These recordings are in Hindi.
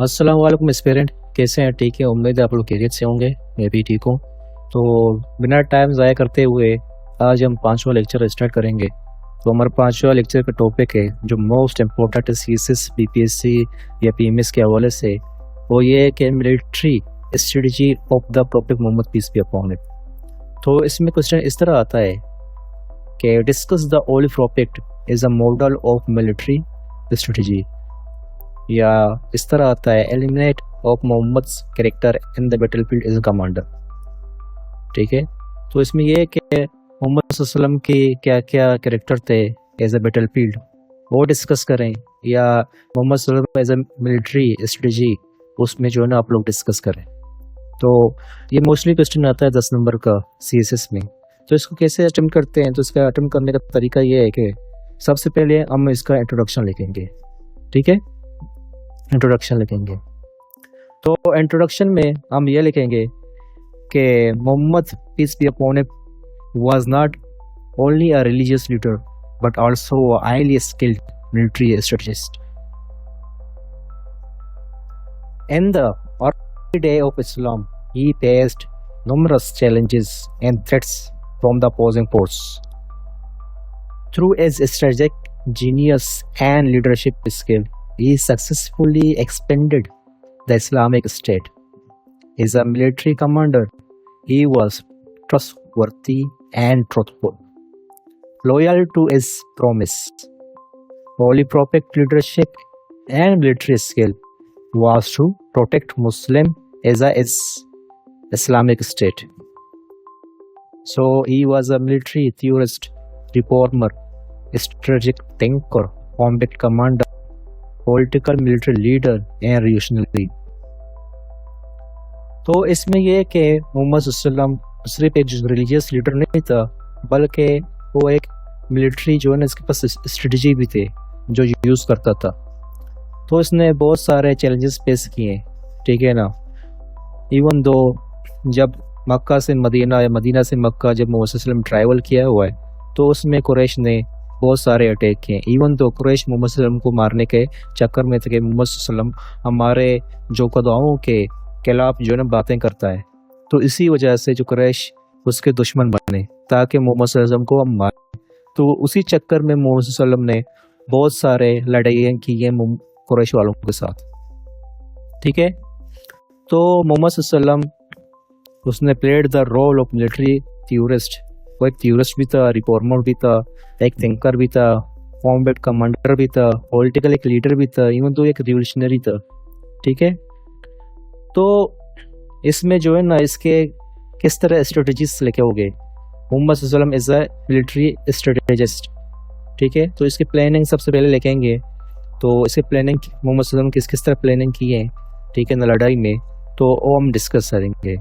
अस्सलाम वालेकुम एस्पिरेंट। कैसे हैं? ठीक है, उम्मीद है आप लोग खैरियत से होंगे। मैं भी ठीक हूँ। तो बिना टाइम ज़ाया करते हुए आज हम पांचवा लेक्चर स्टार्ट करेंगे। तो हमारा पांचवा लेक्चर का टॉपिक है जो मोस्ट इम्पोर्टेंट है सीएसएस बीपीएससी या पीएमएस के हवाले से, वो ये है कि military strategy of the prophet Muhammad peace be upon it. तो इसमें क्वेश्चन इस तरह आता है कि discuss the holy prophet is a model of military strategy, या इस तरह आता है eliminate of Muhammad character in the battlefield as a commander. ठीक है, तो इसमें यह है कि मोहम्मद वसल्लम के क्या क्या कैरेक्टर थे एज अ बैटलफील्ड, वो डिस्कस करें, या मोहम्मद वसल्लम एज अ मिलिट्री स्ट्रेटजी, उसमें जो है ना आप लोग डिस्कस करें। तो ये मोस्टली क्वेश्चन आता है 10 नंबर का सीएसएस में। तो इसको कैसे अटेम्प्ट करते हैं? तो इसका अटेम्प्ट करने का तरीका ये है कि सबसे पहले हम इसका इंट्रोडक्शन लिखेंगे। ठीक है, इंट्रोडक्शन लिखेंगे। तो इंट्रोडक्शन में हम ये लिखेंगे कि Muhammad peace be upon him was not only a religious leader but also a highly skilled military strategist. In the early day of Islam, he faced numerous challenges and threats from the opposing force. Through his strategic genius and leadership skill, he successfully expanded the Islamic State. As a military commander, he was trustworthy and truthful, loyal to his promise. Holy Prophet leadership and military skill was to protect Muslim as a Islamic State. So he was a military theorist, reformer, strategic thinker, combat commander, political military leader and revolutionary. तो इसमें यह है कि मोहम्मद वसल्लम सिर्फ एक रिलीजियस लीडर नहीं था, बल्कि वो एक मिलिट्री जो है ना, इसके पास स्ट्रेटजी भी थे जो यूज़ करता था। तो इसने बहुत सारे चैलेंजेस फेस किए। ठीक है ना, इवन दो जब मक्का से मदीना या मदीना से मक्का जब मोहम्मद वसल्लम ट्रैवल किया हुआ है, तो उसमें कुरैश ने बहुत सारे अटैक किए। इवन तो कुरैश मोहम्मद वसल्लम को मारने के चक्कर में थे कि मोहम्मद वसल्लम हमारे जो कदवाओं के खिलाफ जो है ना बातें करता है, तो इसी वजह से जो कुरैश उसके दुश्मन बने ताकि मोहम्मद वसल्लम को हम मारें। तो उसी चक्कर में मोहम्मद वसल्लम ने बहुत सारे लड़ाइयाँ की हैं कुरैश वालों के साथ। ठीक है, तो मोहम्मद वसल्लम उसने played the role of military theorist. वो एक थ्योरिस्ट भी था, रिफॉर्मर भी था, एक थिंकर भी था, कॉम्बैट कमांडर भी था, पॉलिटिकल एक लीडर भी था, इवन तो एक रिवोल्यूशनरी था। ठीक है, तो इसमें जो है ना इसके किस तरह स्ट्रेटजीज लेके हो गए। मोहम्मद वसल्लम इज अ मिलिट्री स्ट्रेटेजिस्ट। ठीक है, तो इसकी प्लानिंग सबसे पहले लिखेंगे। तो इसकी प्लानिंग मोहम्मद वसल्लम किस किस तरह प्लानिंग की है, ठीक है ना, लड़ाई में, तो वो हम डिस्कस करेंगे।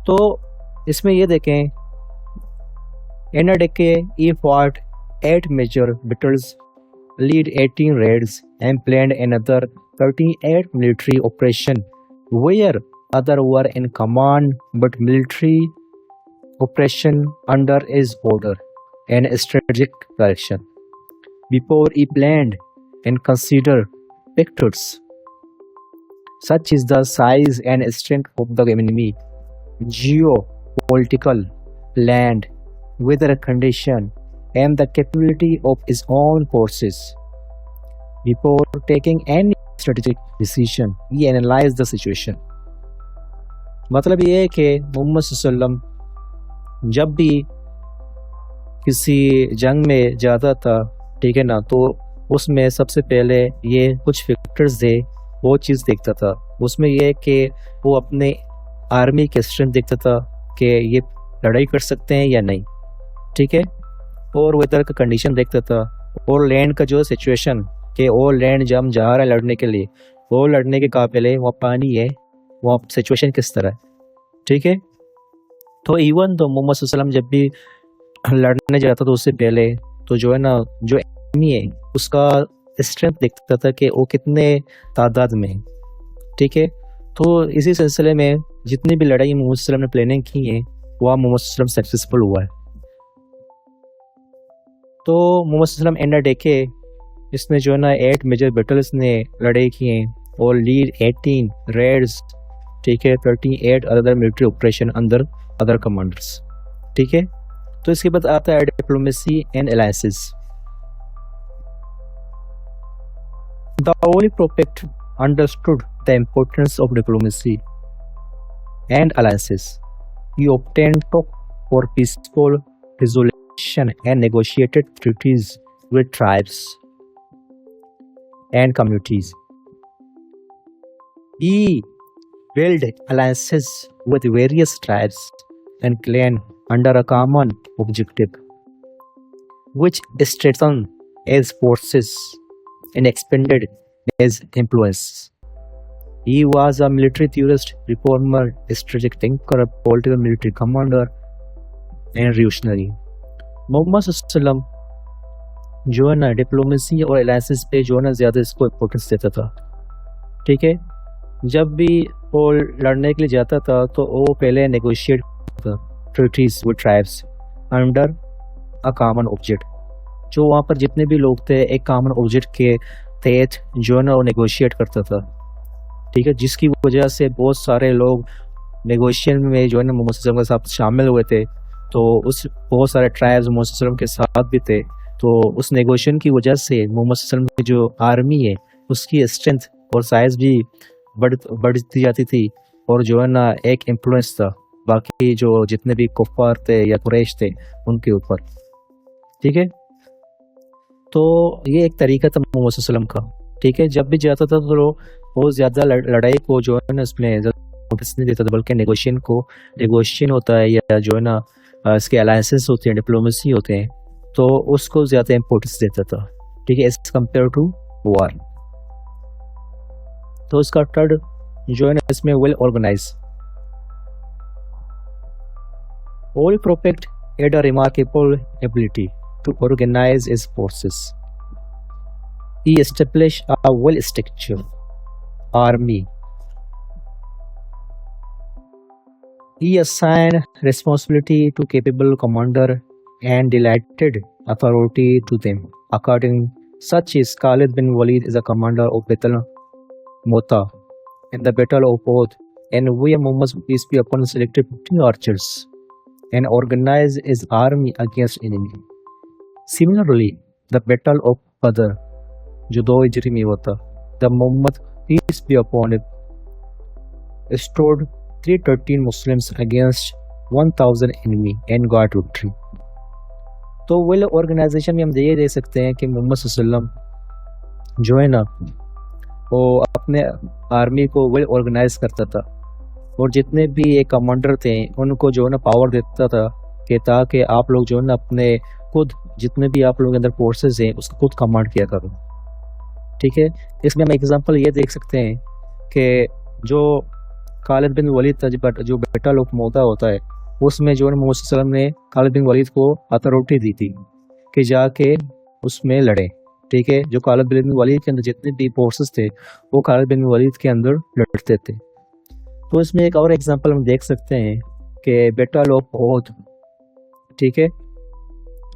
तो इसमें ये देखें, इन अ decade he fought 8 major battles, lead 18 raids and planned another 38 military operation where other were in command, but military operation under his order and strategic direction. Before he planned and considered factors such as the size and strength of the enemy, geopolitical, land, weather condition, and the capability of his own forces. Before taking any strategic decision, he analyzed the situation. मतलब ये है कि मोहम्मद सल्लम जब भी किसी जंग में जाता था, ठीक है ना, तो उसमें सबसे पहले ये कुछ फैक्टर्स थे, वो चीज़ देखता था। उसमें यह है कि वो अपने आर्मी के स्ट्रेंथ देखता था कि ये लड़ाई कर सकते हैं या नहीं। ठीक है, और वेदर का कंडीशन देखता था, और लैंड का जो सिचुएशन कि वो लैंड जब हम जा रहे हैं लड़ने के लिए, वो लड़ने के काबिल है, वहाँ पानी है, वहाँ सिचुएशन किस तरह है। ठीक है, तो इवन तो मोहम्मद वसल्लम जब भी लड़ने जाता था उससे पहले तो जो है ना, जो एनिमी है उसका स्ट्रेंथ देखता था कि वो कितने तादाद में है। ठीक है, तो इसी सिलसिले में जितनी भी लड़ाई मोहम्मद वसल्लम ने प्लानिंग की है, वह मोहम्मद वसल्लम सक्सेसफुल हुआ है। तो मोहम्मद वसल्लम एंड अ डेके इसने जो है ना 8 मेजर बैटल्स ने लड़ाई किए और लीड 18 रेड्स, ठीक है, 38 other military operation under other commanders, ठीक है। तो इसके बाद आता है diplomacy and alliances. The holy prophet understood the importance of diplomacy and alliances. He obtained talk for peaceful resolution and negotiated treaties with tribes and communities. He built alliances with various tribes and clans under a common objective, which strengthened his forces and expanded his influence. He was a military theorist, reformer, strategic thinker, political military commander, and revolutionary. Muhammad सल्लम जो है ना डिप्लोमेसी और अलायंसेस पे जो है ना ज़्यादा इसको इम्पोर्टेंस देता था, ठीक है। जब भी वो लड़ने के लिए जाता था तो वो पहले नेगोशिएट करता treaties with tribes under a common object. जो वहाँ पर जितने भी लोग थे एक कॉमन ऑब्जेक्ट के तहत जो है ना वो नेगोशिएट करता था, ठीक है, जिसकी वजह से बहुत सारे लोग नेगोशिएशन में जो है ना मोहम्मद सल्लम के साथ शामिल हुए थे। तो उस बहुत सारे ट्राइब्स मोहम्मद सल्लम के साथ भी थे। तो उस नेगोशिएशन की वजह से मोहम्मद सल्लम की जो आर्मी है उसकी स्ट्रेंथ और साइज भी बढ़ती जाती थी और जो है ना एक इन्फ्लुएंस था बाकी जो जितने भी कुफ्फार थे या कुरैश थे उनके ऊपर, ठीक है। तो ये एक तरीका था मोहम्मद सल्लम का, ठीक है। जब भी जाता था तो बहुत ज़्यादा लड़ाई को जो है ना उसमें नोटिस नहीं देता था, बल्कि नेगोशिएशन होता है या जो है ना इसके अलायंसेस होते हैं, डिप्लोमेसी होते हैं, तो उसको ज़्यादा इम्पोर्टेंस देता था, ठीक है, एज कम्पेयर टू वार। तो इसका थर्ड जो है ना इसमें well organise. Holy Prophet had a remarkable ability to organize his forces. He established a well-structured army. He assigned responsibility to capable commander and delegated authority to them. According such is Khalid bin Walid is a commander of Battle Mota in the Battle of Uhud, and we Muhammad peace be upon selected 15 archers and organized his army against enemy. Similarly, the Battle of Badr, जो 2 हिजरी में हुआ था, the Muhammad peace be upon it stood 313 Muslims against 1000 enemy and got victory. तो वेल ऑर्गेनाइजेशन में हम ये देख सकते हैं कि मोहम्मद सल्लम जो है ना वो अपने आर्मी को वेल ऑर्गेनाइज करता था और जितने भी ये कमांडर थे उनको जो है ना पावर देता था कि ताकि आप लोग जो है ना अपने खुद जितने भी आप लोगों के अंदर फोर्सेस हैं उसको खुद कमांड किया करो, ठीक है। इसमें हम एग्जांपल ये देख सकते हैं कि जो खालिद बिन वलीद था जो बैटल ऑफ मोता होता है उसमें जो है मोहम्मद सल्लम ने खालिद बिन वलीद को अथॉरिटी दी थी कि जाके उसमें लड़े, ठीक है। जो खालिद बिन वलीद के अंदर जितने भी फोर्सेस थे वो खालिद बिन वलीद के अंदर लड़ते थे। तो इसमें एक और एग्जांपल हम देख सकते हैं कि बैटल ऑफ ओहद, ठीक है,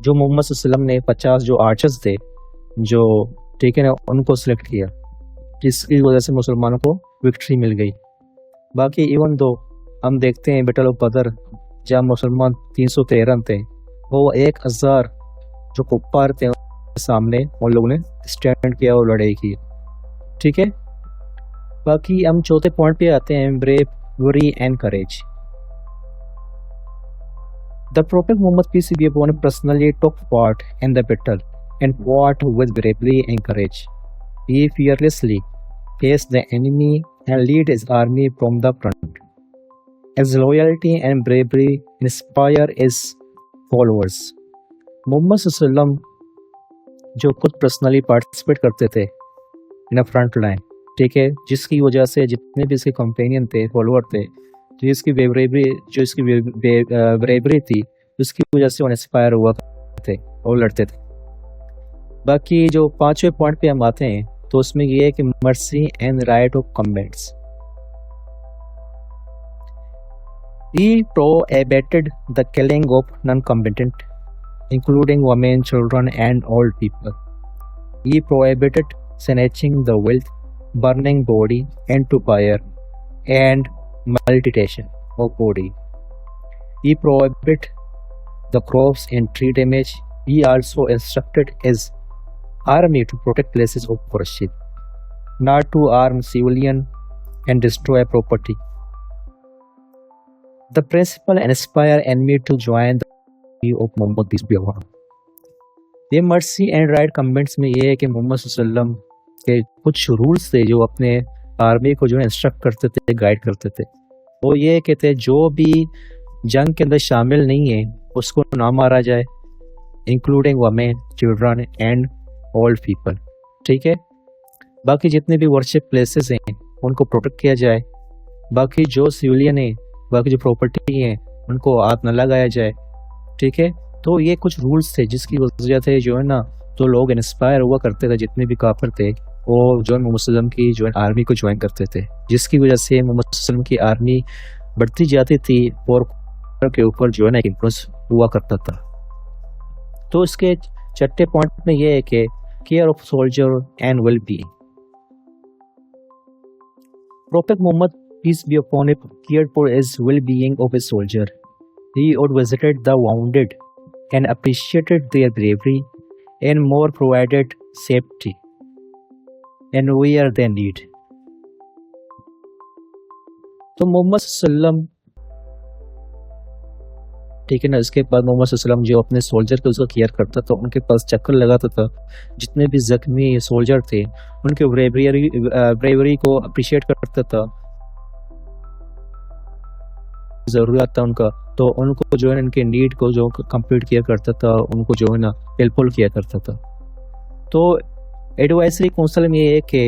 जो मोहम्मद सल्लम ने 50 जो आर्चर्स थे जो, ठीक है ना, उनको सिलेक्ट किया जिसकी वजह से मुसलमानों को विक्ट्री मिल गई। बाकी इवन दो हम देखते हैं बैटल ऑफ बदर जहाँ मुसलमान 313 थे, वो 1000 जो कुफ्फार थे सामने उन लोगों ने स्टैंड किया और लड़ाई की, ठीक है। बाकी हम चौथे पॉइंट पे आते हैं, bravery and courage. The prophet Muhammad peace be upon him personally took part in the battle and fought with bravery and courage. He fearlessly faced the enemy and led his army from the front. His loyalty and bravery inspire his followers. Muhammad सल्लम जो खुद पर्सनली पार्टिसिपेट करते थे इन फ्रंट लाइन, ठीक है, जिसकी वजह से जितने भी इसके कंपेनियन थे, फॉलोअर थे, जो इसकी ब्रेवरी थी उसकी वजह से वो इंस्पायर हुआ थे और लड़ते थे। बाकी जो 5वें पॉइंट पे हम आते हैं तो उसमें ये है कि mercy and right of comments. He prohibited the killing of non-combatant, including women, children, and old people. He prohibited snatching the wealth, burning body into fire, and mutilation of body. He prohibited the crops and tree damage. He also instructed his army to protect places of worship, not to arm civilian and destroy property. The principle inspired enemy to join the army of Muhammad peace be upon him. ये मर्सी एंड राइट कमेंट्स में ये है कि मोहम्मद सल्लल्लाहु अलैहि वसल्लम के कुछ रूल्स थे जो अपने आर्मी को जो है इंस्ट्रक्ट करते थे, गाइड करते थे। वो ये कहते जो भी जंग के अंदर शामिल नहीं है उसको ना मारा जाए, including women, children and old people. ठीक है, बाकी जितने भी वर्शिप प्लेसेस हैं उनको प्रोटेक्ट किया जाए, बाकी जो सिविलियन है, बाकी जो प्रॉपर्टी है उनको हाथ न लगाया जाए। ठीक है, तो ये कुछ रूल्स थे जिसकी वजह से जो है ना तो लोग इंस्पायर हुआ करते थे, जितने भी काफिर थे वो जो है मोहम्मद सल्लम की जो है आर्मी को ज्वाइन करते थे, जिसकी वजह से मोहम्मद सल्लम की आर्मी बढ़ती जाती थी और के ऊपर जो है ना एक इन्फ्लुएंस हुआ करता था। तो इसके छठे पॉइंट में ये है कि care of soldier and well being. Prophet Muhammad, peace be upon him, cared for his well-being of his soldier. He would visited the wounded and appreciated their bravery and more provided safety and where they need. तो मोहम्मद सल्लम, ठीक है ना, इसके बाद मोहम्मद सल्लम जो अपने सोल्जर के उसका केयर करता था, उनके पास चक्कर लगाता था, जितने भी जख्मी सोल्जर थे उनके ब्रेवरी को अप्रिशिएट करता था, जरूरत था उनका तो उनको जो है इनके नीड को जो कंप्लीट किया करता था, उनको जो है ना हेल्पफुल किया करता था। तो एडवाइजरी काउंसिल में ये है कि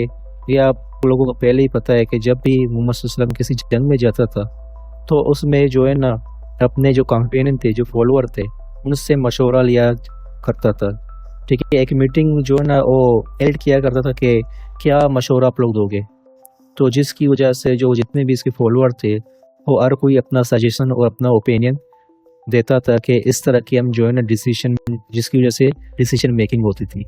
ये आप लोगों को पहले ही पता है कि जब भी मोहम्मद सल्लम किसी जंग में जाता था तो उसमें जो है ना अपने जो कंपेनियन थे, जो फॉलोअर थे, उनसे मशवरा लिया करता था। ठीक है, एक मीटिंग जो है ना वो हेल्ड किया करता था कि क्या मशवरा आप लोग दोगे। तो जिसकी वजह से जो जितने भी इसके फॉलोअर थे वो हर कोई अपना सजेशन और अपना ओपिनियन देता था कि इस तरह की हम जो है ना डिसीजन, जिसकी वजह से डिसीजन मेकिंग होती थी।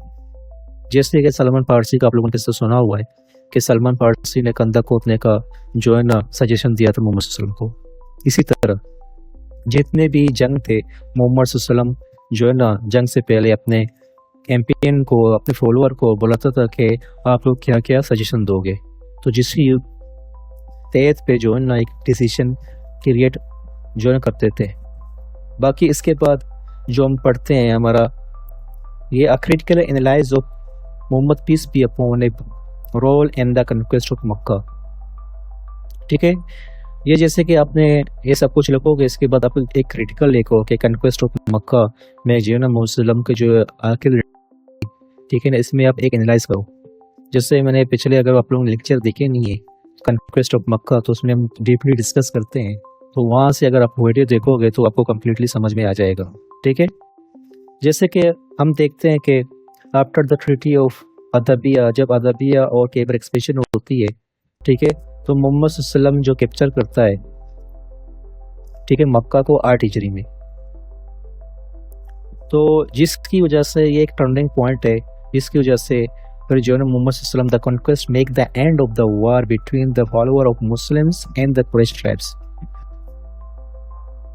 जैसे कि सलमान फारसी का आप लोगों ने किस्सा सुना हुआ है कि सलमान फारसी ने कंधा खोदने का जो है ना सजेशन दिया था मोहम्मद सल्लम को। इसी तरह जितने भी जंग थे मोहम्मद सल्लम जो है ना जंग से पहले अपने कैंपेन को, अपने फॉलोअर को बुलाता था कि आप लोग क्या क्या सजेशन दोगे। तो जिसकी तहत पे जो है ना एक डिसीजन क्रिएट जो है करते थे। बाकी इसके बाद जो हम पढ़ते हैं हमारा ये a critical analyse of Muhammad peace be upon role in the conquest of Mecca. ठीक है, ये जैसे कि आपने ये सब कुछ लिखोगे, इसके बाद आप एक क्रिटिकल लिखो कि कन्क्वेस्ट ऑफ मक्का में जो है ना मुस्लिम के जो आखिर, ठीक है ना, इसमें आप एक एनालाइज करो। जैसे मैंने पिछले, अगर आप लोगों ने लेक्चर देखे नहीं है कन्क्वेस्ट ऑफ मक्का, तो उसमें हम डीपली डिस्कस करते हैं, तो वहाँ से अगर आप वीडियो देखोगे तो आपको कम्प्लीटली समझ में आ जाएगा। ठीक है, जैसे कि हम देखते हैं कि आफ्टर द ट्रीटी ऑफ अदबिया, जब अदबिया और केबर एक्सपेडिशन होती है, ठीक है, तो मोहम्मद सल्लम जो कैप्चर करता है, ठीक है, मक्का को 8 हिजरी में। तो जिसकी वजह से ये एक टर्निंग पॉइंट है, जिसकी वजह से फिर जो है मोहम्मद सल्लम the conquest make the end of the war between the follower of Muslims and the Quraysh tribes.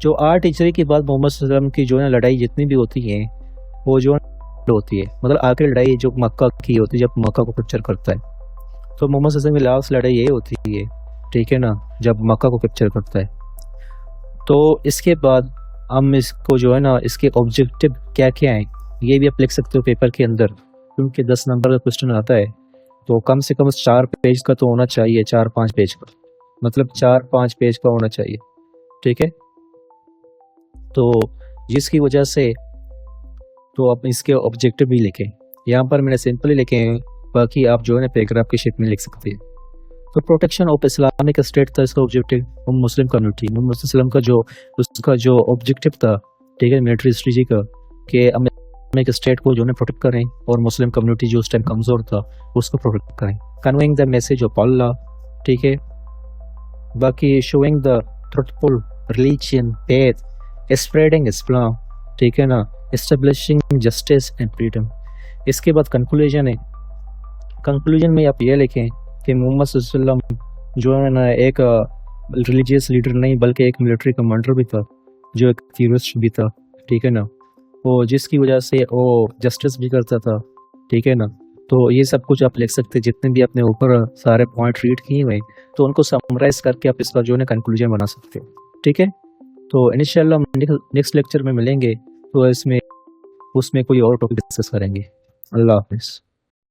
जो 8 हिजरी के बाद मोहम्मद सल्लम की जो है लड़ाई जितनी भी होती है वो जो होती है, मतलब आखिरी लड़ाई जो मक्का की होती है, जब मक्का को कैप्चर करता है, तो मोहम्मद सल्लम की लास्ट लड़ाई ये होती है, ठीक है ना, जब मक्का को कैप्चर करता है। तो इसके बाद हम इसको जो है ना इसके ऑब्जेक्टिव क्या क्या हैं ये भी आप लिख सकते हो पेपर के अंदर, क्योंकि 10 नंबर का क्वेश्चन आता है तो कम से कम 4 पेज का तो होना चाहिए, 4-5 पेज का, मतलब 4-5 पेज का होना चाहिए। ठीक है, तो जिसकी वजह से तो आप इसके ऑब्जेक्टिव भी लिखें। यहाँ पर मैंने सिंपली लिखे हैं, बाकी आप जो है ना पैराग्राफ की शेप में लिख सकते हैं। तो प्रोटेक्शन ऑफ इस्लामिक स्टेट था इसका ऑब्जेक्टिव, और मुस्लिम कम्युनिटी, मोहम्मद सल्लम का जो उसका जो ऑब्जेक्टिव था, ठीक है, मिलिट्री स्ट्रेटजी का, कि इस्लामिक स्टेट को जो है प्रोटेक्ट करें और मुस्लिम कम्युनिटी जो उस टाइम कमज़ोर था उसको प्रोटेक्ट करें। Conveying the message of Allah, ठीक है, बाकी showing the truthful religion faith, spreading Islam, ठीक है ना, एस्टेब्लिशिंग जस्टिस एंड फ्रीडम, इसके बाद कंक्लूजन है। कंक्लूजन में आप ये लिखें कि मोहम्मद सल्लल्लाहु अलैहि वसल्लम जो है ना एक रिलीजियस लीडर नहीं बल्कि एक मिलिट्री कमांडर भी था, जो एक टीरिस्ट भी था, ठीक है ना। वो जिसकी वजह से वो जस्टिस भी करता था, ठीक है ना। तो ये सब कुछ आप लिख सकते हैं, जितने भी अपने ऊपर सारे पॉइंट रीड किए हुए तो उनको समराइज करके आप इसका जो है कंक्लूजन बना सकते हो, ठीक है। तो इंशाल्लाह हम नेक्स्ट लेक्चर में मिलेंगे, तो इसमें उसमें कोई और टॉपिक डिस्कस करेंगे। अल्लाह हाफिज़।